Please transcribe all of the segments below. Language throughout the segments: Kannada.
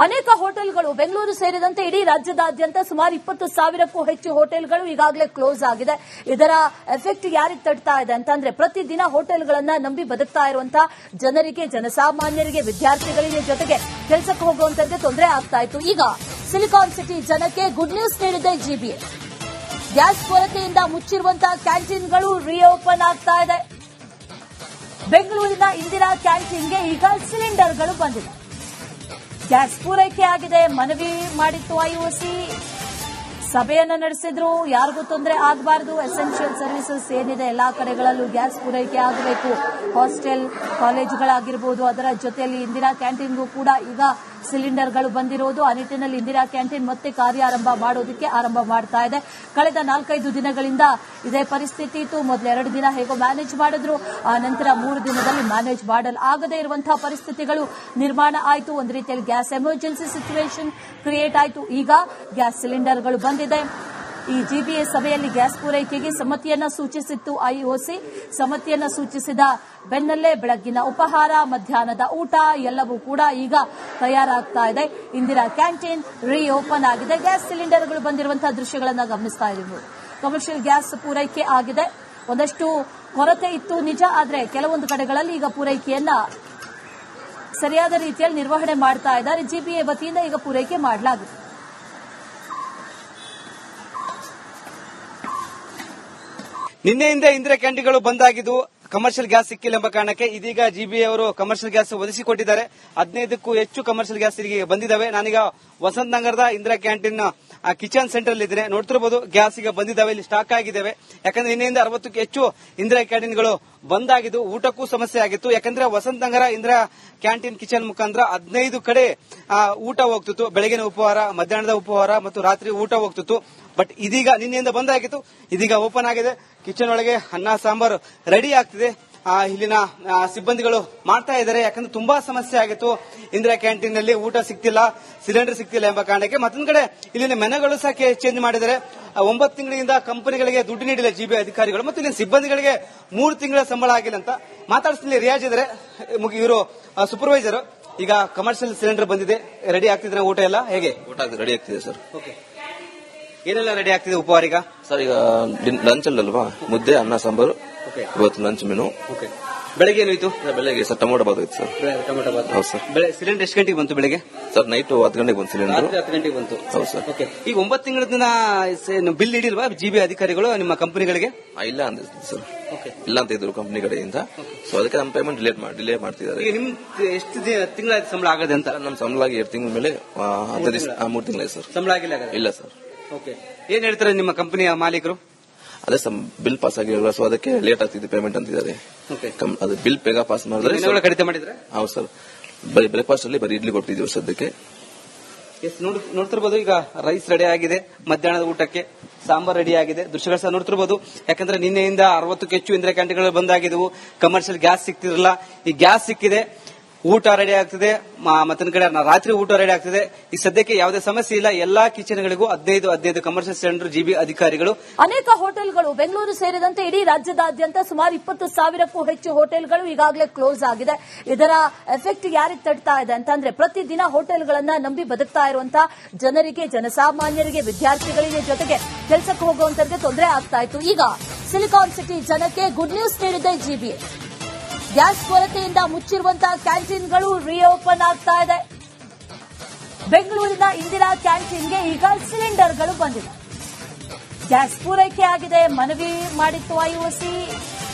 ಅನೇಕ ಹೋಟೆಲ್ಗಳು ಬೆಂಗಳೂರು ಸೇರಿದಂತೆ ಇಡೀ ರಾಜ್ಯದಾದ್ಯಂತ ಸುಮಾರು 20,000ಕ್ಕೂ ಹೆಚ್ಚು ಹೋಟೆಲ್ಗಳು ಈಗಾಗಲೇ ಕ್ಲೋಸ್ ಆಗಿದೆ. ಇದರ ಎಫೆಕ್ಟ್ ಯಾರಿಗೆ ತಡ್ತಾ ಇದೆ ಅಂತಂದ್ರೆ ಪ್ರತಿದಿನ ಹೋಟೆಲ್ಗಳನ್ನ ನಂಬಿ ಬದುಕ್ತಾ ಇರುವಂತಹ ಜನರಿಗೆ, ಜನಸಾಮಾನ್ಯರಿಗೆ, ವಿದ್ಯಾರ್ಥಿಗಳಿಗೆ, ಜೊತೆಗೆ ಕೆಲಸಕ್ಕೆ ಹೋಗುವಂತರಿಗೆ ತೊಂದರೆ ಆಗ್ತಾ ಇತ್ತು. ಈಗ ಸಿಲಿಕಾನ್ ಸಿಟಿ ಜನಕ್ಕೆ ಗುಡ್ ನ್ಯೂಸ್ ನೀಡಿದೆ ಜಿಬಿಎ. ಗ್ಯಾಸ್ ಕೊರತೆಯಿಂದ ಮುಚ್ಚಿರುವಂತಹ ಕ್ಯಾಂಟೀನ್ಗಳು ರಿಓಪನ್ ಆಗ್ತಾ ಇದೆ. ಬೆಂಗಳೂರಿನ ಇಂದಿರಾ ಕ್ಯಾಂಟೀನ್ಗೆ ಈಗ ಸಿಲಿಂಡರ್ಗಳು ಬಂದಿದೆ. ಗ್ಯಾಸ್ ಪೂರೈಕೆ ಆಗಿದೆ. ಮನವಿ ಮಾಡಿತ್ತು ಐಒಸಿ, ಸಭೆಯನ್ನು ನಡೆಸಿದ್ರು. ಯಾರಿಗೂ ತೊಂದರೆ ಆಗಬಾರದು, ಎಸೆನ್ಷಿಯಲ್ ಸರ್ವಿಸಸ್ ಏನಿದೆ ಎಲ್ಲಾ ಕಡೆಗಳಲ್ಲೂ ಗ್ಯಾಸ್ ಪೂರೈಕೆ ಆಗಬೇಕು. ಹಾಸ್ಟೆಲ್, ಕಾಲೇಜುಗಳಾಗಿರ್ಬೋದು, ಅದರ ಜೊತೆಯಲ್ಲಿ ಇಂದಿರಾ ಕ್ಯಾಂಟೀನ್ಗೂ ಕೂಡ ಈಗ ಸಿಲಿಂಡರ್ಗಳು ಬಂದಿರೋದು. ಆ ನಿಟ್ಟಿನಲ್ಲಿ ಇಂದಿರಾ ಕ್ಯಾಂಟೀನ್ ಮತ್ತೆ ಕಾರ್ಯಾರಂಭ ಮಾಡೋದಕ್ಕೆ ಆರಂಭ ಮಾಡ್ತಾ ಇದೆ. ಕಳೆದ 4-5 ದಿನಗಳಿಂದ ಇದೇ ಪರಿಸ್ಥಿತಿ ಇತ್ತು. ಮೊದಲು 2 ದಿನ ಹೇಗೋ ಮ್ಯಾನೇಜ್ ಮಾಡಿದ್ರು, ಆ ನಂತರ 3 ದಿನದಲ್ಲಿ ಮ್ಯಾನೇಜ್ ಮಾಡಲು ಆಗದೇ ಇರುವಂತಹ ಪರಿಸ್ಥಿತಿಗಳು ನಿರ್ಮಾಣ ಆಯಿತು. ಒಂದು ರೀತಿಯಲ್ಲಿ ಗ್ಯಾಸ್ ಎಮರ್ಜೆನ್ಸಿ ಸಿಚುವೇಶನ್ ಕ್ರಿಯೇಟ್ ಆಯಿತು. ಈಗ ಗ್ಯಾಸ್ ಸಿಲಿಂಡರ್ಗಳು ಬಂದಿದೆ. ಈ ಜಿಬಿಎ ಸಭೆಯಲ್ಲಿ ಗ್ಯಾಸ್ ಪೂರೈಕೆಗೆ ಸಮ್ಮತಿಯನ್ನ ಸೂಚಿಸಿತ್ತು ಐಒಸಿ. ಸಮ್ಮತಿಯನ್ನ ಸೂಚಿಸಿದ ಬೆನ್ನಲ್ಲೇ ಬೆಳಗ್ಗಿನ ಉಪಹಾರ, ಮಧ್ಯಾಹ್ನದ ಊಟ ಎಲ್ಲವೂ ಕೂಡ ಈಗ ತಯಾರಾಗ್ತಾ ಇದೆ. ಇಂದಿರಾ ಕ್ಯಾಂಟೀನ್ ರಿಓಪನ್ ಆಗಿದೆ. ಗ್ಯಾಸ್ ಸಿಲಿಂಡರ್ಗಳು ಬಂದಿರುವಂತಹ ದೃಶ್ಯಗಳನ್ನು ಗಮನಿಸ್ತಾ ಇದ್ದೀವಿ. ಕಮರ್ಷಿಯಲ್ ಗ್ಯಾಸ್ ಪೂರೈಕೆ ಆಗಿದೆ. ಒಂದಷ್ಟು ಕೊರತೆ ಇತ್ತು ನಿಜ, ಆದರೆ ಕೆಲವೊಂದು ಕಡೆಗಳಲ್ಲಿ ಈಗ ಪೂರೈಕೆಯನ್ನ ಸರಿಯಾದ ರೀತಿಯಲ್ಲಿ ನಿರ್ವಹಣೆ ಮಾಡ್ತಾ ಇದ್ದಾರೆ. ಜಿಬಿಎ ವತಿಯಿಂದ ಈಗ ಪೂರೈಕೆ ಮಾಡಲಾಗಿದೆ. ನಿನ್ನೆಯಿಂದ ಇಂದಿರಾ ಕ್ಯಾಂಟೀನ್ಗಳು ಬಂದಾಗಿದ್ದು ಕಮರ್ಷಿಯಲ್ ಗ್ಯಾಸ್ ಸಿಕ್ಕಿಲ್ಲ ಎಂಬ ಕಾರಣಕ್ಕೆ ಇದೀಗ ಜಿಬಿಎ ಅವರು ಕಮರ್ಷಿಯಲ್ ಗ್ಯಾಸ್ ಒದಗಿಸಿಕೊಟ್ಟಿದ್ದಾರೆ. 15ಕ್ಕೂ ಹೆಚ್ಚು ಕಮರ್ಷಿಯಲ್ ಗ್ಯಾಸ್ ಈಗ ಬಂದಿದ್ದಾವೆ. ನಾನೀಗ ವಸಂತ ನಗರದ ಇಂದಿರಾ ಕ್ಯಾಂಟೀನ್ ಕಿಚನ್ ಸೆಂಟರ್ ಇದ್ದೇನೆ. ನೋಡ್ತಿರಬಹುದು, ಗ್ಯಾಸ್ ಈಗ ಬಂದಿದ್ದಾವೆ, ಇಲ್ಲಿ ಸ್ಟಾಕ್ ಆಗಿದ್ದಾವೆ. ಯಾಕಂದ್ರೆ ನಿನ್ನೆಯಿಂದ 60ಕ್ಕೂ ಹೆಚ್ಚು ಇಂದಿರಾ ಕ್ಯಾಂಟೀನ್ಗಳು ಬಂದಾಗಿದ್ದು ಊಟಕ್ಕೂ ಸಮಸ್ಯೆ ಆಗಿತ್ತು. ಯಾಕಂದ್ರೆ ವಸಂತ ನಗರ ಇಂದಿರಾ ಕ್ಯಾಂಟೀನ್ ಕಿಚನ್ ಮುಖಾಂತರ 15 ಕಡೆ ಊಟ ಹೋಗ್ತಿತ್ತು. ಬೆಳಗಿನ ಉಪಹಾರ, ಮಧ್ಯಾಹ್ನದ ಉಪಹಾರ ಮತ್ತು ರಾತ್ರಿ ಊಟ ಹೋಗ್ತಿತ್ತು. ಬಟ್ ಇದೀಗ ನಿನ್ನೆಯಿಂದ ಬಂದಾಗಿತ್ತು, ಇದೀಗ ಓಪನ್ ಆಗಿದೆ. ಕಿಚನ್ ಒಳಗೆ ಅನ್ನ ಸಾಂಬಾರು ರೆಡಿ ಆಗ್ತಿದೆ. ಇಲ್ಲಿನ ಸಿಬ್ಬಂದಿಗಳು ಮಾಡ್ತಾ ಇದ್ದಾರೆ. ಯಾಕಂದ್ರೆ ತುಂಬಾ ಸಮಸ್ಯೆ ಆಗಿತ್ತು. ಇಂದಿರಾ ಕ್ಯಾಂಟೀನ್ ನಲ್ಲಿ ಊಟ ಸಿಗ್ತಿಲ್ಲ, ಸಿಲಿಂಡರ್ ಸಿಗ್ತಿಲ್ಲ ಎಂಬ ಕಾರಣಕ್ಕೆ. ಮತ್ತೊಂದು ಕಡೆ ಇಲ್ಲಿನ ಮೆನುಗಳು ಸಹ ಚೇಂಜ್ ಮಾಡಿದ್ದಾರೆ. 9 ತಿಂಗಳಿಂದ ಕಂಪನಿಗಳಿಗೆ ದುಡ್ಡು ನೀಡಿಲ್ಲ ಜಿಬಿಎ ಅಧಿಕಾರಿಗಳು, ಮತ್ತು ಇಲ್ಲಿನ ಸಿಬ್ಬಂದಿಗಳಿಗೆ 3 ತಿಂಗಳ ಸಂಬಳ ಆಗಿಲ್ಲ ಅಂತ ಮಾತಾಡಿಸ್ತೀನಿ. ರಿಯಾಜ್ ಇದ್ದಾರೆ, ಇವರು ಸೂಪರ್ವೈಸರ್. ಈಗ ಕಮರ್ಷಿಯಲ್ ಸಿಲಿಂಡರ್ ಬಂದಿದೆ, ರೆಡಿ ಆಗ್ತಿದ್ರೆ ಊಟ ಎಲ್ಲ ಹೇಗೆ? ಊಟ ರೆಡಿ ಆಗ್ತಿದೆ ಸರ್. ಓಕೆ, ಏನೆಲ್ಲ ರೆಡಿ ಆಗ್ತಿದೆ ಉಪಹಾರ? ಸರ್ ಈಗ ಲಂಚ್ ಅಲ್ಲಲ್ವಾ, ಮುದ್ದೆ, ಅನ್ನ, ಸಾಂಬಾರು ಇವತ್ತು ಲಂಚ್ ಮೆನು. ಬೆಳಗ್ಗೆ ಏನಾಯ್ತು? ಬೆಳಗ್ಗೆ ಸರ್ ಟೊಮೊಟೊ ಬಾತ್ ಇತ್ತು ಸರ್. ಟೊಮೊಟೊ ಬಾತ್. ಹೌದು ಸರ್. ಸಿಲಿಂಡರ್ ಎಷ್ಟು ಗಂಟೆಗೆ ಬಂತು? ಬೆಳಗ್ಗೆ ಸರ್ ನೈಟ್ 10 ಗಂಟೆಗೆ ಬಂತು ಸಿಲಿಂಡರ್. 10 ಗಂಟೆಗೆ ಬಂತು. ಹೌದು ಸರ್. ಓಕೆ, ಈಗ 9 ತಿಂಗಳಿಂದ ಬಿಲ್ ನೀಡಿಲ್ವಾ ಜಿಬಿಎ ಅಧಿಕಾರಿಗಳು ನಿಮ್ಮ ಕಂಪನಿಗಳಿಗೆ? ಇಲ್ಲ ಅಂತ ಸರ್. ಇಲ್ಲ ಅಂತ ಇದ್ರು ಕಂಪನಿ ಕಡೆಯಿಂದ. ಸೊ ಅದಕ್ಕೆ ನಮ್ಮ ಪೇಮೆಂಟ್ ಡಿಲೇ ಮಾಡ್ತಿದ್ದಾರೆ. ಈಗ ನಿಮ್ ಎಷ್ಟು ತಿಂಗಳ ಸಂಬಳ ಆಗದೆ ಅಂತ? ನಮ್ಮ ಸಂಬಳ ಆಗಿ 2 ತಿಂಗಳ ಮೇಲೆ 3 ತಿಂಗಳ ಸರ್. ಸಂಬಳ ಆಗಿಲ್ಲ? ಇಲ್ಲ ಸರ್. ಓಕೆ, ಏನ್ ಹೇಳ್ತಾರೆ ನಿಮ್ಮ ಕಂಪನಿಯ ಮಾಲೀಕರು? ಅದೇ ಬಿಲ್ ಪಾಸ್ ಆಗಿರಲ್ಲ, ಸೊ ಅದಕ್ಕೆ ಲೇಟ್ ಆಗ್ತಿದೆ ಪೇಮೆಂಟ್ ಅಂತಿದ್ದಾರೆ. ಅದು ಬಿಲ್ ಬೇಗ ಪಾಸ್ ಮಾಡಿದ್ರೆ ಕಡಿತ ಮಾಡಿದ್ರೆ? ಹೌದು ಸರ್. ಬರೀ ಬ್ರೇಕ್ಫಾಸ್ಟ್ ಅಲ್ಲಿ ಬರೀ ಇಡ್ಲಿ ಕೊಟ್ಟಿದ್ದೀವಿ ಸದ್ಯಕ್ಕೆ. ನೋಡ್ತಿರ್ಬೋದು, ಈಗ ರೈಸ್ ರೆಡಿ ಆಗಿದೆ. ಮಧ್ಯಾಹ್ನದ ಊಟಕ್ಕೆ ಸಾಂಬಾರ್ ರೆಡಿ ಆಗಿದೆ. ದೃಶ್ಯಗಳು ಸಹ ನೋಡ್ತಿರ್ಬೋದು. ಯಾಕಂದ್ರೆ ನಿನ್ನೆಯಿಂದ 60ಕ್ಕೂ ಹೆಚ್ಚು ಇಂದಿರಾ ಕ್ಯಾಂಟೀನ್ಗಳು ಬಂದಾಗಿದ್ದವು. ಕಮರ್ಷಿಯಲ್ ಗ್ಯಾಸ್ ಸಿಕ್ತಿರಲಿಲ್ಲ, ಈ ಗ್ಯಾಸ್ ಸಿಕ್ಕಿದೆ. ಊಟ ರೆಡಿ ಆಗ್ತಿದೆ, ಮತ್ತೊಂದು ಕಡೆ ರಾತ್ರಿ ಊಟ ರೆಡಿ ಆಗ್ತಿದೆ. ಈ ಸದ್ಯಕ್ಕೆ ಯಾವುದೇ ಸಮಸ್ಯೆ ಇಲ್ಲ. ಎಲ್ಲಾ ಕಿಚನ್ಗಳಿಗೂ 15 ಕಮರ್ಷಿಯಲ್ ಸಿಲಿಂಡರ್ ಜಿಬಿಎ ಅಧಿಕಾರಿಗಳು. ಅನೇಕ ಹೋಟೆಲ್ಗಳು ಬೆಂಗಳೂರು ಸೇರಿದಂತೆ ಇಡೀ ರಾಜ್ಯದಾದ್ಯಂತ ಸುಮಾರು 20,000ಕ್ಕೂ ಹೆಚ್ಚು ಹೋಟೆಲ್ಗಳು ಈಗಾಗಲೇ ಕ್ಲೋಸ್ ಆಗಿದೆ. ಇದರ ಎಫೆಕ್ಟ್ ಯಾರಿಗೆ ತಡ್ತಾ ಇದೆ ಅಂತಂದ್ರೆ ಪ್ರತಿದಿನ ಹೋಟೆಲ್ಗಳನ್ನ ನಂಬಿ ಬದುಕ್ತಾ ಇರುವಂತಹ ಜನರಿಗೆ, ಜನಸಾಮಾನ್ಯರಿಗೆ, ವಿದ್ಯಾರ್ಥಿಗಳಿಗೆ, ಜೊತೆಗೆ ಕೆಲಸಕ್ಕೆ ಹೋಗುವಂತರಿಗೆ ತೊಂದರೆ ಆಗ್ತಾ ಇತ್ತು. ಈಗ ಸಿಲಿಕಾನ್ ಸಿಟಿ ಜನಕ್ಕೆ ಗುಡ್ ನ್ಯೂಸ್ ನೀಡಿದೆ ಜಿಬಿಎ. ಗ್ಯಾಸ್ ಕೊರತೆಯಿಂದ ಮುಚ್ಚಿರುವಂತಹ ಕ್ಯಾಂಟೀನ್ಗಳು ರಿಓಪನ್ ಆಗ್ತಾ ಇದೆ. ಬೆಂಗಳೂರಿನ ಇಂದಿರಾ ಕ್ಯಾಂಟೀನ್ಗೆ ಈಗ ಸಿಲಿಂಡರ್ಗಳು ಬಂದಿದೆ. ಗ್ಯಾಸ್ ಪೂರೈಕೆ ಆಗಿದೆ. ಮನವಿ ಮಾಡಿತ್ತು ಐಒಸಿ,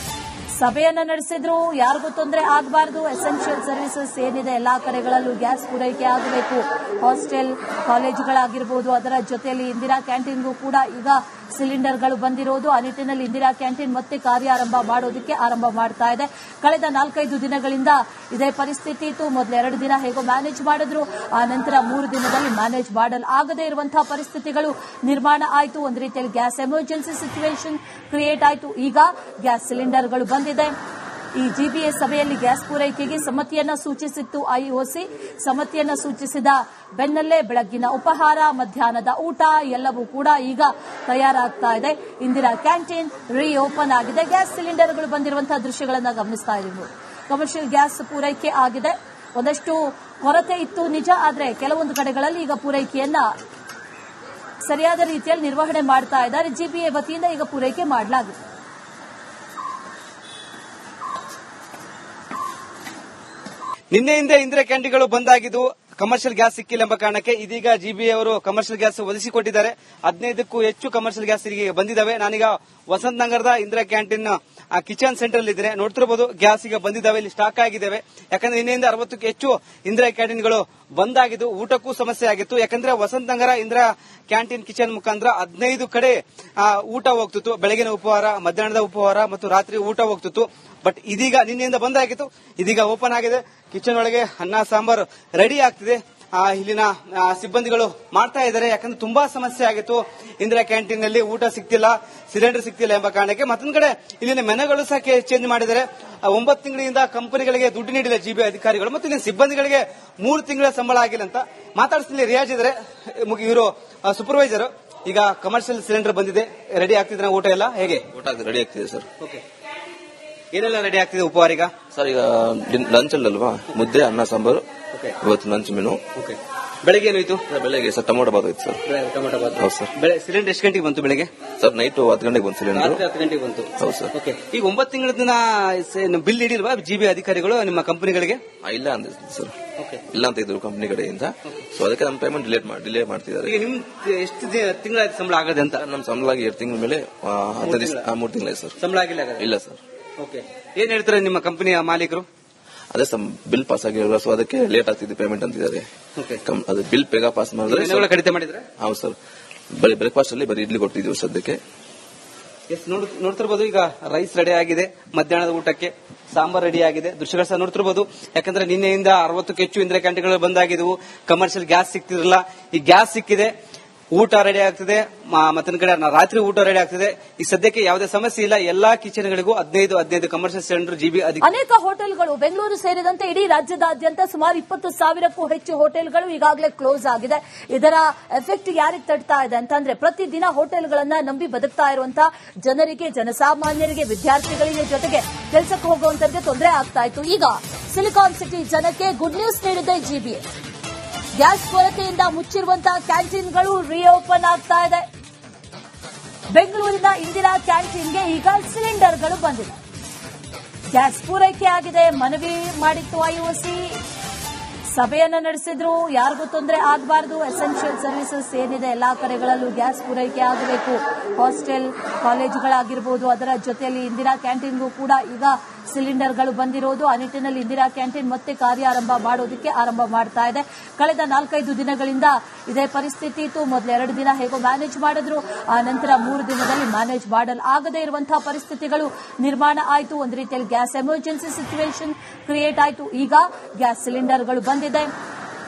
ಸಭೆಯನ್ನು ನಡೆಸಿದ್ರು. ಯಾರಿಗೂ ತೊಂದರೆ ಆಗಬಾರದು, ಎಸೆನ್ಷಿಯಲ್ ಸರ್ವಿಸಸ್ ಏನಿದೆ ಎಲ್ಲಾ ಕಡೆಗಳಲ್ಲೂ ಗ್ಯಾಸ್ ಪೂರೈಕೆ ಆಗಬೇಕು. ಹಾಸ್ಟೆಲ್, ಕಾಲೇಜುಗಳಾಗಿರ್ಬೋದು, ಅದರ ಜೊತೆಯಲ್ಲಿ ಇಂದಿರಾ ಕ್ಯಾಂಟೀನ್ಗೂ ಕೂಡ ಈಗ ಸಿಲಿಂಡರ್ಗಳು ಬಂದಿರೋದು. ಆ ನಿಟ್ಟಿನಲ್ಲಿ ಇಂದಿರಾ ಕ್ಯಾಂಟೀನ್ ಮತ್ತೆ ಕಾರ್ಯಾರಂಭ ಮಾಡೋದಕ್ಕೆ ಆರಂಭ ಮಾಡ್ತಾ ಇದೆ. ಕಳೆದ 4-5 ದಿನಗಳಿಂದ ಇದೇ ಪರಿಸ್ಥಿತಿ ಇತ್ತು. ಮೊದಲು 2 ದಿನ ಹೇಗೋ ಮ್ಯಾನೇಜ್ ಮಾಡಿದ್ರು, ಆ ನಂತರ 3 ದಿನದಲ್ಲಿ ಮ್ಯಾನೇಜ್ ಮಾಡಲು ಆಗದೇ ಇರುವಂತಹ ಪರಿಸ್ಥಿತಿಗಳು ನಿರ್ಮಾಣ ಆಯಿತು. ಒಂದು ರೀತಿಯಲ್ಲಿ ಗ್ಯಾಸ್ ಎಮರ್ಜೆನ್ಸಿ ಸಿಚುವೇಶನ್ ಕ್ರಿಯೇಟ್ ಆಯಿತು. ಈಗ ಗ್ಯಾಸ್ ಸಿಲಿಂಡರ್ಗಳು ಬಂದಿದೆ. ಈ ಜಿಬಿಎ ಸಭೆಯಲ್ಲಿ ಗ್ಯಾಸ್ ಪೂರೈಕೆಗೆ ಸಮ್ಮತಿಯನ್ನ ಸೂಚಿಸಿತ್ತು ಐಒಸಿ. ಸಮ್ಮತಿಯನ್ನ ಸೂಚಿಸಿದ ಬೆನ್ನಲ್ಲೇ ಬೆಳಗ್ಗಿನ ಉಪಹಾರ, ಮಧ್ಯಾಹ್ನದ ಊಟ ಎಲ್ಲವೂ ಕೂಡ ಈಗ ತಯಾರಾಗ್ತಾ ಇದೆ. ಇಂದಿರಾ ಕ್ಯಾಂಟೀನ್ ರಿಓಪನ್ ಆಗಿದೆ. ಗ್ಯಾಸ್ ಸಿಲಿಂಡರ್ಗಳು ಬಂದಿರುವಂತಹ ದೃಶ್ಯಗಳನ್ನು ಗಮನಿಸ್ತಾ ಇದ್ದೀವಿ. ಕಮರ್ಷಿಯಲ್ ಗ್ಯಾಸ್ ಪೂರೈಕೆ ಆಗಿದೆ. ಒಂದಷ್ಟು ಕೊರತೆ ಇತ್ತು ನಿಜ, ಆದ್ರೆ ಕೆಲವೊಂದು ಕಡೆಗಳಲ್ಲಿ ಈಗ ಪೂರೈಕೆಯನ್ನ ಸರಿಯಾದ ರೀತಿಯಲ್ಲಿ ನಿರ್ವಹಣೆ ಮಾಡ್ತಾ ಇದ್ದಾರೆ. ಜಿಬಿಎ ವತಿಯಿಂದ ಈಗ ಪೂರೈಕೆ ಮಾಡಲಾಗಿದೆ. ನಿನ್ನೆಯಿಂದ ಇಂದಿರಾ ಕ್ಯಾಂಟೀನ್ಗಳು ಬಂದಾಗಿದ್ದು ಕಮರ್ಷಿಯಲ್ ಗ್ಯಾಸ್ ಸಿಕ್ಕಿಲ್ಲ ಎಂಬ ಕಾರಣಕ್ಕೆ ಇದೀಗ ಜಿಬಿಎ ಅವರು ಕಮರ್ಷಿಯಲ್ ಗ್ಯಾಸ್ ಒದಗಿಸಿಕೊಟ್ಟಿದ್ದಾರೆ. 15ಕ್ಕೂ ಹೆಚ್ಚು ಕಮರ್ಷಿಯಲ್ ಗ್ಯಾಸ್ ಈಗ ಬಂದಿದ್ದಾವೆ. ನಾನೀಗ ವಸಂತ ನಗರದ ಇಂದಿರಾ ಕ್ಯಾಂಟೀನ್ ಕಿಚನ್ ಸೆಂಟರ್ ಇದ್ದೇನೆ. ನೋಡ್ತಿರಬಹುದು ಗ್ಯಾಸ್ ಈಗ ಬಂದಿದ್ದಾವೆ, ಇಲ್ಲಿ ಸ್ಟಾಕ್ ಆಗಿದ್ದಾವೆ. ಯಾಕಂದ್ರೆ ನಿನ್ನೆಯಿಂದ 60ಕ್ಕೂ ಹೆಚ್ಚು ಇಂದಿರಾ ಕ್ಯಾಂಟೀನ್ಗಳು ಬಂದಾಗಿದ್ದು ಊಟಕ್ಕೂ ಸಮಸ್ಯೆ ಆಗಿತ್ತು. ಯಾಕಂದ್ರೆ ವಸಂತ ನಗರ ಇಂದಿರಾ ಕ್ಯಾಂಟೀನ್ ಕಿಚನ್ ಮುಖಾಂತರ 15 ಕಡೆ ಊಟ ಹೋಗ್ತಿತ್ತು. ಬೆಳಗಿನ ಉಪಹಾರ, ಮಧ್ಯಾಹ್ನದ ಉಪಹಾರ ಮತ್ತು ರಾತ್ರಿ ಊಟ ಹೋಗ್ತಿತ್ತು. ಬಟ್ ಇದೀಗ ನಿನ್ನೆಯಿಂದ ಬಂದಾಗಿತ್ತು, ಇದೀಗ ಓಪನ್ ಆಗಿದೆ. ಕಿಚನ್ ಒಳಗೆ ಅನ್ನ ಸಾಂಬಾರ್ ರೆಡಿ ಆಗ್ತಿದೆ. ಇಲ್ಲಿನ ಸಿಬ್ಬಂದಿಗಳು ಮಾಡ್ತಾ ಇದ್ದಾರೆ. ಯಾಕಂದ್ರೆ ತುಂಬಾ ಸಮಸ್ಯೆ ಆಗಿತ್ತು. ಇಂದಿರಾ ಕ್ಯಾಂಟೀನ್ ನಲ್ಲಿ ಊಟ ಸಿಗ್ತಿಲ್ಲ, ಸಿಲಿಂಡರ್ ಸಿಗ್ತಿಲ್ಲ ಎಂಬ ಕಾರಣಕ್ಕೆ. ಮತ್ತೊಂದು ಕಡೆ ಇಲ್ಲಿನ ಮೆನುಗಳು ಸಹ ಚೇಂಜ್ ಮಾಡಿದ್ದಾರೆ. 9 ತಿಂಗಳಿಂದ ಕಂಪನಿಗಳಿಗೆ ದುಡ್ಡು ನೀಡಿಲ್ಲ ಜಿಬಿಎ ಅಧಿಕಾರಿಗಳು ಮತ್ತು ಇಲ್ಲಿನ ಸಿಬ್ಬಂದಿಗಳಿಗೆ 3 ತಿಂಗಳ ಸಂಬಳ ಆಗಿಲ್ಲ ಅಂತ ಮಾತಾಡಿಸ್ತೀನಿ. ರಿಯಾಜ್ ಇದ್ದಾರೆ, ಇವರು ಸೂಪರ್ವೈಸರ್. ಈಗ ಕಮರ್ಷಿಯಲ್ ಸಿಲಿಂಡರ್ ಬಂದಿದೆ, ರೆಡಿ ಆಗ್ತಿದ್ರೆ ಊಟ ಎಲ್ಲ ಹೇಗೆ? ಊಟ ರೆಡಿ ಆಗ್ತಿದೆ ಸರ್. ಓಕೆ, ಏನೆಲ್ಲ ರೆಡಿ ಆಗ್ತಿದೆ ಉಪಹಾರೀಗ? ಸರ್ ಈಗ ಲಂಚ್ ಅಲ್ವಾ, ಮುದ್ದೆ ಅನ್ನ ಸಾಂಬಾರು ಇವತ್ತು ಲಂಚ್ ಮೆನು. ಬೆಳಗ್ಗೆ ಏನಾಯ್ತು? ಬೆಳಗ್ಗೆ ಸರ್ ಟೊಮೊಟೊ ಬಾತ್ ಆಯ್ತು ಸರ್. ಟೊಮೊಟೊ ಬಾತ್. ಹೌದು ಸರ್. ಸಿಲಿಂಡರ್ ಎಷ್ಟು ಗಂಟೆಗೆ ಬಂತು? ಬೆಳಗ್ಗೆ ಸರ್ ನೈಟ್ 10 ಗಂಟೆಗೆ ಬಂತು ಸಿಲಿಂಡರ್. 10 ಗಂಟೆಗೆ ಬಂತು. ಹೌದು ಸರ್. ಓಕೆ, ಈಗ 9 ತಿಂಗಳ ಬಿಲ್ ನೀಡಿಲ್ವಾ ಜಿಬಿಎ ಅಧಿಕಾರಿಗಳು ನಿಮ್ಮ ಕಂಪನಿಗಳಿಗೆ? ಇಲ್ಲ ಅಂತ ಸರ್, ಇಲ್ಲ ಅಂತ ಇದ್ರು ಕಂಪನಿ ಕಡೆಯಿಂದ. ಸೊ ಅದಕ್ಕೆ ನಮ್ಮ ಪೇಮೆಂಟ್ ಡಿಲೇ ಮಾಡ್ತಿದ್ದಾರೆ. ಈಗ ನಿಮ್ ಎಷ್ಟು ತಿಂಗಳ ಸಂಬಳ ಆಗದೆ ಅಂತ? ನಮ್ಮ ಸಂಬಳ ಆಗಿ 2 ತಿಂಗಳ ಮೇಲೆ 3 ತಿಂಗಳ ಸರ್. ಸಂಬಳ ಆಗಿಲ್ಲ? ಇಲ್ಲ ಸರ್. ಓಕೆ, ಏನ್ ಹೇಳ್ತಾರೆ ನಿಮ್ಮ ಕಂಪನಿಯ ಮಾಲೀಕರು? ಅದೇ ಸರ್ ಬಿಲ್ ಪಾಸ್ ಆಗಿರಲ್ಲ, ಸೊ ಅದಕ್ಕೆ ಲೇಟ್ ಆಗ್ತಿದೆ ಪೇಮೆಂಟ್ ಅಂತಿದ್ದಾರೆ. ಅದು ಬಿಲ್ ಬೇಗ ಪಾಸ್ ಮಾಡಿದ್ರೆ ಕಡಿತ ಮಾಡಿದ್ರೆ? ಹೌದು ಸರ್. ಬರೀ ಬ್ರೇಕ್ಫಾಸ್ಟ್ ಅಲ್ಲಿ ಬರೀ ಇಡ್ಲಿ ಕೊಟ್ಟಿದ್ದೀವಿ ಸದ್ಯಕ್ಕೆ. ನೋಡ್ತಿರ್ಬೋದು, ಈಗ ರೈಸ್ ರೆಡಿ ಆಗಿದೆ, ಮಧ್ಯಾಹ್ನದ ಊಟಕ್ಕೆ ಸಾಂಬಾರ್ ರೆಡಿ ಆಗಿದೆ. ದೃಶ್ಯಗಳು ಸಹ ನೋಡ್ತಿರ್ಬೋದು. ಯಾಕಂದ್ರೆ ನಿನ್ನೆಯಿಂದ 60ಕ್ಕೂ ಹೆಚ್ಚು ಇಂದಿರಾ ಕ್ಯಾಂಟೀನ್ಗಳು ಬಂದಾಗಿದ್ವು. ಕಮರ್ಷಿಯಲ್ ಗ್ಯಾಸ್ ಸಿಕ್ತಿರಲಿಲ್ಲ, ಈ ಗ್ಯಾಸ್ ಸಿಕ್ಕಿದೆ, ಊಟ ರೆಡಿ ಆಗ್ತಿದೆ. ಮತ್ತೊಂದು ಕಡೆ ರಾತ್ರಿ ಊಟ ರೆಡಿ ಆಗ್ತಿದೆ. ಈ ಸದ್ಯಕ್ಕೆ ಯಾವುದೇ ಸಮಸ್ಯೆ ಇಲ್ಲ. ಎಲ್ಲಾ ಕಿಚನ್ಗಳಿಗೂ 15 ಕಮರ್ಷಿಯಲ್ ಸಿಲಿಂಡರ್ ಜಿಬಿಎ ಅನೇಕ ಹೋಟೆಲ್ಗಳು ಬೆಂಗಳೂರು ಸೇರಿದಂತೆ ಇಡೀ ರಾಜ್ಯದಾದ್ಯಂತ ಸುಮಾರು 20,000ಕ್ಕೂ ಹೆಚ್ಚು ಹೋಟೆಲ್ಗಳು ಈಗಾಗಲೇ ಕ್ಲೋಸ್ ಆಗಿದೆ. ಇದರ ಎಫೆಕ್ಟ್ ಯಾರಿಗೆ ತಡ್ತಾ ಇದೆ ಅಂತಂದ್ರೆ, ಪ್ರತಿದಿನ ಹೋಟೆಲ್ಗಳನ್ನ ನಂಬಿ ಬದುಕ್ತಾ ಇರುವಂತಹ ಜನರಿಗೆ, ಜನಸಾಮಾನ್ಯರಿಗೆ, ವಿದ್ಯಾರ್ಥಿಗಳಿಗೆ, ಜೊತೆಗೆ ಕೆಲಸಕ್ಕೆ ಹೋಗುವಂತರಿಗೆ ತೊಂದರೆ ಆಗ್ತಾ ಇತ್ತು. ಈಗ ಸಿಲಿಕಾನ್ ಸಿಟಿ ಜನಕ್ಕೆ ಗುಡ್ ನ್ಯೂಸ್ ನೀಡಿದೆ ಜಿಬಿಎ. ಗ್ಯಾಸ್ ಕೊರತೆಯಿಂದ ಮುಚ್ಚಿರುವಂತಹ ಕ್ಯಾಂಟೀನ್ಗಳು ರಿಓಪನ್ ಆಗ್ತಾ ಇದೆ. ಬೆಂಗಳೂರಿನ ಇಂದಿರಾ ಕ್ಯಾಂಟೀನ್ಗೆ ಈಗ ಸಿಲಿಂಡರ್ಗಳು ಬಂದಿದೆ. ಗ್ಯಾಸ್ ಪೂರೈಕೆ ಆಗಿದೆ. ಮನವಿ ಮಾಡಿತ್ತು ಐಒಸಿ, ಸಭೆಯನ್ನ ನಡೆಸಿದ್ರು. ಯಾರಿಗೂ ತೊಂದರೆ ಆಗಬಾರದು, ಎಸೆನ್ಷಿಯಲ್ ಸರ್ವಿಸಸ್ ಏನಿದೆ ಎಲ್ಲಾ ಕಡೆಗಳಲ್ಲೂ ಗ್ಯಾಸ್ ಪೂರೈಕೆ ಆಗಬೇಕು. ಹಾಸ್ಟೆಲ್, ಕಾಲೇಜುಗಳಾಗಿರ್ಬೋದು, ಅದರ ಜೊತೆಯಲ್ಲಿ ಇಂದಿರಾ ಕ್ಯಾಂಟೀನ್ಗೂ ಕೂಡ ಈಗ ಸಿಲಿಂಡರ್ಗಳು ಬಂದಿರೋದು. ಆ ನಿಟ್ಟಿನಲ್ಲಿ ಇಂದಿರಾ ಕ್ಯಾಂಟೀನ್ ಮತ್ತೆ ಕಾರ್ಯಾರಂಭ ಮಾಡೋದಕ್ಕೆ ಆರಂಭ ಮಾಡ್ತಾ ಇದೆ. ಕಳೆದ 4-5 ದಿನಗಳಿಂದ ಇದೇ ಪರಿಸ್ಥಿತಿ ಇತ್ತು. ಮೊದಲು 2 ದಿನ ಹೇಗೋ ಮ್ಯಾನೇಜ್ ಮಾಡಿದ್ರು, ಆ ನಂತರ 3 ದಿನದಲ್ಲಿ ಮ್ಯಾನೇಜ್ ಮಾಡಲು ಆಗದೇ ಇರುವಂತಹ ಪರಿಸ್ಥಿತಿಗಳು ನಿರ್ಮಾಣ ಆಯಿತು. ಒಂದು ರೀತಿಯಲ್ಲಿ ಗ್ಯಾಸ್ ಎಮರ್ಜೆನ್ಸಿ ಸಿಚುವೇಶನ್ ಕ್ರಿಯೇಟ್ ಆಯಿತು. ಈಗ ಗ್ಯಾಸ್ ಸಿಲಿಂಡರ್ಗಳು ಬಂದಿದೆ.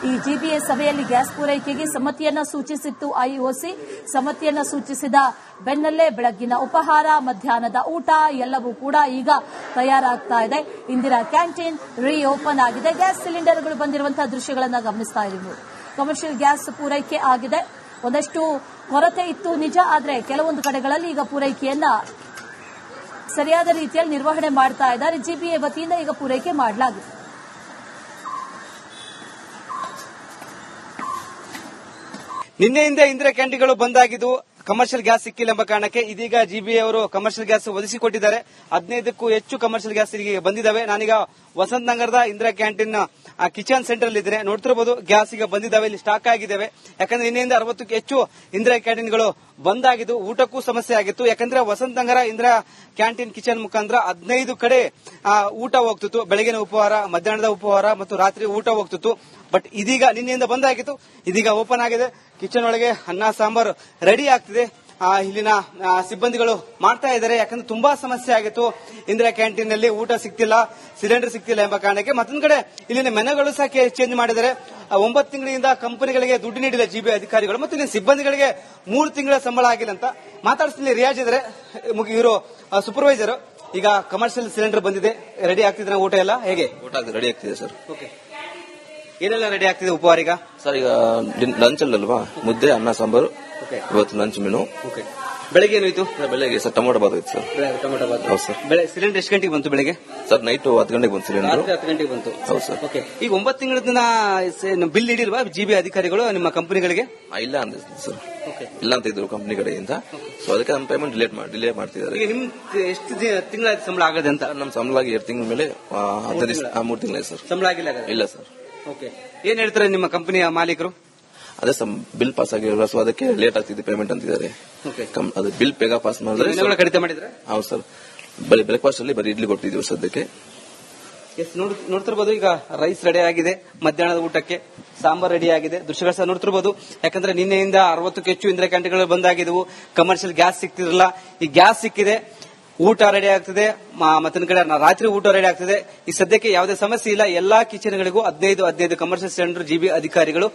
ಈ ಜಿಬಿಎ ಸಭೆಯಲ್ಲಿ ಗ್ಯಾಸ್ ಪೂರೈಕೆಗೆ ಸಮ್ಮತಿಯನ್ನ ಸೂಚಿಸಿತ್ತು ಐಒಸಿ. ಸಮ್ಮತಿಯನ್ನ ಸೂಚಿಸಿದ ಬೆನ್ನಲ್ಲೇ ಬೆಳಗ್ಗಿನ ಉಪಹಾರ, ಮಧ್ಯಾಹ್ನದ ಊಟ ಎಲ್ಲವೂ ಕೂಡ ಈಗ ತಯಾರಾಗ್ತಾ ಇದೆ. ಇಂದಿರಾ ಕ್ಯಾಂಟೀನ್ ರಿಓಪನ್ ಆಗಿದೆ. ಗ್ಯಾಸ್ ಸಿಲಿಂಡರ್ಗಳು ಬಂದಿರುವಂತಹ ದೃಶ್ಯಗಳನ್ನು ಗಮನಿಸ್ತಾ ಇದ್ದೀವಿ. ಕಮರ್ಷಿಯಲ್ ಗ್ಯಾಸ್ ಪೂರೈಕೆ ಆಗಿದೆ. ಒಂದಷ್ಟು ಕೊರತೆ ಇತ್ತು ನಿಜ, ಆದ್ರೆ ಕೆಲವೊಂದು ಕಡೆಗಳಲ್ಲಿ ಈಗ ಪೂರೈಕೆಯನ್ನ ಸರಿಯಾದ ರೀತಿಯಲ್ಲಿ ನಿರ್ವಹಣೆ ಮಾಡ್ತಾ ಇದ್ದಾರೆ. ಜಿಬಿಎ ವತಿಯಿಂದ ಈಗ ಪೂರೈಕೆ ಮಾಡಲಾಗಿದೆ. ನಿನ್ನೆಯಿಂದ ಇಂದಿರಾ ಕ್ಯಾಂಟೀನ್ಗಳು ಬಂದಾಗಿದ್ದು ಕಮರ್ಷಿಯಲ್ ಗ್ಯಾಸ್ ಸಿಕ್ಕಿಲ್ಲ ಎಂಬ ಕಾರಣಕ್ಕೆ ಇದೀಗ ಜಿಬಿಎ ಅವರು ಕಮರ್ಷಿಯಲ್ ಗ್ಯಾಸ್ ಒದಗಿಸಿಕೊಟ್ಟಿದ್ದಾರೆ. 15ಕ್ಕೂ ಹೆಚ್ಚು ಕಮರ್ಷಿಯಲ್ ಗ್ಯಾಸ್ ಈಗ ಬಂದಿದ್ದಾವೆ. ನಾನೀಗ ವಸಂತ ನಗರದ ಇಂದಿರಾ ಕ್ಯಾಂಟೀನ್ ಕಿಚನ್ ಸೆಂಟರ್ ಇದ್ದೇನೆ. ನೋಡ್ತಿರಬಹುದು ಗ್ಯಾಸ್ ಈಗ ಬಂದಿದ್ದಾವೆ, ಇಲ್ಲಿ ಸ್ಟಾಕ್ ಆಗಿದ್ದಾವೆ. ಯಾಕಂದ್ರೆ ನಿನ್ನೆಯಿಂದ 60ಕ್ಕೂ ಹೆಚ್ಚು ಇಂದಿರಾ ಕ್ಯಾಂಟೀನ್ಗಳು ಬಂದಾಗಿದ್ದು ಊಟಕ್ಕೂ ಸಮಸ್ಯೆ ಆಗಿತ್ತು. ಯಾಕಂದ್ರೆ ವಸಂತ ನಗರ ಇಂದಿರಾ ಕ್ಯಾಂಟೀನ್ ಕಿಚನ್ ಮುಖಾಂತರ 15 ಕಡೆ ಊಟ ಹೋಗ್ತಿತ್ತು. ಬೆಳಗಿನ ಉಪಹಾರ, ಮಧ್ಯಾಹ್ನದ ಉಪಹಾರ ಮತ್ತು ರಾತ್ರಿ ಊಟ ಹೋಗ್ತಿತ್ತು. ಬಟ್ ಇದೀಗ ನಿನ್ನೆಯಿಂದ ಬಂದಾಗಿತ್ತು, ಇದೀಗ ಓಪನ್ ಆಗಿದೆ. ಕಿಚನ್ ಒಳಗೆ ಅನ್ನ ಸಾಂಬಾರ್ ರೆಡಿ ಆಗ್ತಿದೆ. ಇಲ್ಲಿನ ಸಿಬ್ಬಂದಿಗಳು ಮಾಡ್ತಾ ಇದ್ದಾರೆ. ಯಾಕಂದ್ರೆ ತುಂಬಾ ಸಮಸ್ಯೆ ಆಗಿತ್ತು. ಇಂದಿರಾ ಕ್ಯಾಂಟೀನ್ ನಲ್ಲಿ ಊಟ ಸಿಗ್ತಿಲ್ಲ, ಸಿಲಿಂಡರ್ ಸಿಗ್ತಿಲ್ಲ ಎಂಬ ಕಾರಣಕ್ಕೆ. ಮತ್ತೊಂದು ಕಡೆ ಇಲ್ಲಿನ ಮೆನುಗಳು ಸಹ ಚೇಂಜ್ ಮಾಡಿದ್ದಾರೆ. 9 ತಿಂಗಳಿಂದ ಕಂಪನಿಗಳಿಗೆ ದುಡ್ಡು ನೀಡಿಲ್ಲ ಜಿಬಿಎ ಅಧಿಕಾರಿಗಳು ಮತ್ತು ಇಲ್ಲಿನ ಸಿಬ್ಬಂದಿಗಳಿಗೆ 3 ತಿಂಗಳ ಸಂಬಳ ಆಗಿಲ್ಲ ಅಂತ ಮಾತಾಡಿಸ್ತೀನಿ. ರಿಯಾಜ್ ಇದ್ದಾರೆ, ಇವರು ಸೂಪರ್ವೈಸರ್. ಈಗ ಕಮರ್ಷಿಯಲ್ ಸಿಲಿಂಡರ್ ಬಂದಿದೆ, ರೆಡಿ ಆಗ್ತಿದ್ರೆ ಊಟ ಎಲ್ಲ ಹೇಗೆ? ಊಟ ರೆಡಿ ಆಗ್ತಿದೆ ಸರ್. ಓಕೆ, ಏನೆಲ್ಲ ರೆಡಿ ಆಗ್ತಿದೆ ಉಪಹಾರೀಗ? ಸರ್ ಈಗ ಲಂಚ್ ಅಲ್ವಾ, ಮುದ್ದೆ ಅನ್ನ ಸಾಂಬಾರು ಇವತ್ತು ಲಂಚ್ ಮೆನು. ಬೆಳಗ್ಗೆ ಏನಾಯ್ತು? ಬೆಳಗ್ಗೆ ಸರ್ ಟೊಮೊಟೊ ಬಾತ್ ಆಯ್ತು ಸರ್. ಟೊಮೆಟೊ ಬಾತ್. ಹೌದು ಸರ್. ಸಿಲಿಂಡರ್ ಎಷ್ಟು ಗಂಟೆಗೆ ಬಂತು? ಬೆಳಗ್ಗೆ ಸರ್ ನೈಟ್ 10 ಗಂಟೆಗೆ ಬಂತು ಸಿಲಿಂಡರ್. ರಾತ್ರಿ 10 ಗಂಟೆಗೆ ಬಂತು. ಹೌದು ಸರ್. ಓಕೆ. ಈಗ 9 ತಿಂಗಳ ಬಿಲ್ ನೀಡಿಲ್ವಾ ಜಿಬಿ ಅಧಿಕಾರಿಗಳು ನಿಮ್ಮ ಕಂಪನಿಗಳಿಗೆ? ಇಲ್ಲ ಅಂತ ಸರ್. ಇಲ್ಲ ಅಂತ ಇದ್ರು ಕಂಪನಿ ಕಡೆಯಿಂದ. ಸೊ ಅದಕ್ಕೆ ನಮ್ಮ ಪೇಮೆಂಟ್ ಡಿಲೇ ಮಾಡ್ತಿದ್ದಾರೆ. ಈಗ ನಿಮ್ ಎಷ್ಟು ತಿಂಗಳ ಸಂಬಳ ಆಗದೆ ಅಂತ? ನಮ್ಮ ಸಂಬಳ ಆಗಿ 2 ತಿಂಗಳ ಮೇಲೆ 3 ತಿಂಗಳ ಸರ್. ಸಂಬಳ ಆಗಿಲ್ಲ? ಇಲ್ಲ ಸರ್. ಓಕೆ. ಏನ್ ಹೇಳ್ತಾರೆ ನಿಮ್ಮ ಕಂಪನಿಯ ಮಾಲೀಕರು? ಅದೇ ಸರ್ ಬಿಲ್ ಪಾಸ್ ಆಗಿರಲ್ಲ, ಸೊ ಅದಕ್ಕೆ ಲೇಟ್ ಆಗ್ತಿದೆ ಪೇಮೆಂಟ್ ಅಂತಿದ್ದಾರೆ. ಅದು ಬಿಲ್ ಬೇಗ ಪಾಸ್ ಮಾಡಿದ್ರೆ ಕಡಿತ ಮಾಡಿದ್ರೆ? ಹೌದು ಸರ್. ಬರೀ ಬ್ರೇಕ್ಫಾಸ್ಟ್ ಅಲ್ಲಿ ಬರೀ ಇಡ್ಲಿ ಕೊಟ್ಟಿದ್ದೀವಿ ಸದ್ಯಕ್ಕೆ. ನೋಡ್ತಿರ್ಬೋದು, ಈಗ ರೈಸ್ ರೆಡಿ ಆಗಿದೆ, ಮಧ್ಯಾಹ್ನದ ಊಟಕ್ಕೆ ಸಾಂಬಾರ್ ರೆಡಿ ಆಗಿದೆ. ದೃಶ್ಯಗಳು ಸಹ ನೋಡ್ತಿರ್ಬೋದು. ಯಾಕಂದ್ರೆ ನಿನ್ನೆಯಿಂದ 60ಕ್ಕೂ ಹೆಚ್ಚು ಇಂದಿರಾ ಕ್ಯಾಂಟೀನ್ಗಳು ಬಂದಾಗಿದ್ದವು. ಕಮರ್ಷಿಯಲ್ ಗ್ಯಾಸ್ ಸಿಕ್ತಿರಲ್ಲ, ಈ ಗ್ಯಾಸ್ ಸಿಕ್ಕಿದೆ, ಊಟ ರೆಡಿ ಆಗ್ತಿದೆ, ಮತ್ತೊಂದು ಕಡೆ ರಾತ್ರಿ ಊಟ ರೆಡಿ ಆಗ್ತಿದೆ. ಈ ಸದ್ಯಕ್ಕೆ ಯಾವುದೇ ಸಮಸ್ಯೆ ಇಲ್ಲ. ಎಲ್ಲಾ ಕಿಚನ್ಗಳಿಗೂ 15 ಕಮರ್ಷಿಯಲ್ ಸಿಲಿಂಡರ್ ಜಿಬಿ ಅಧಿಕಾರಿಗಳು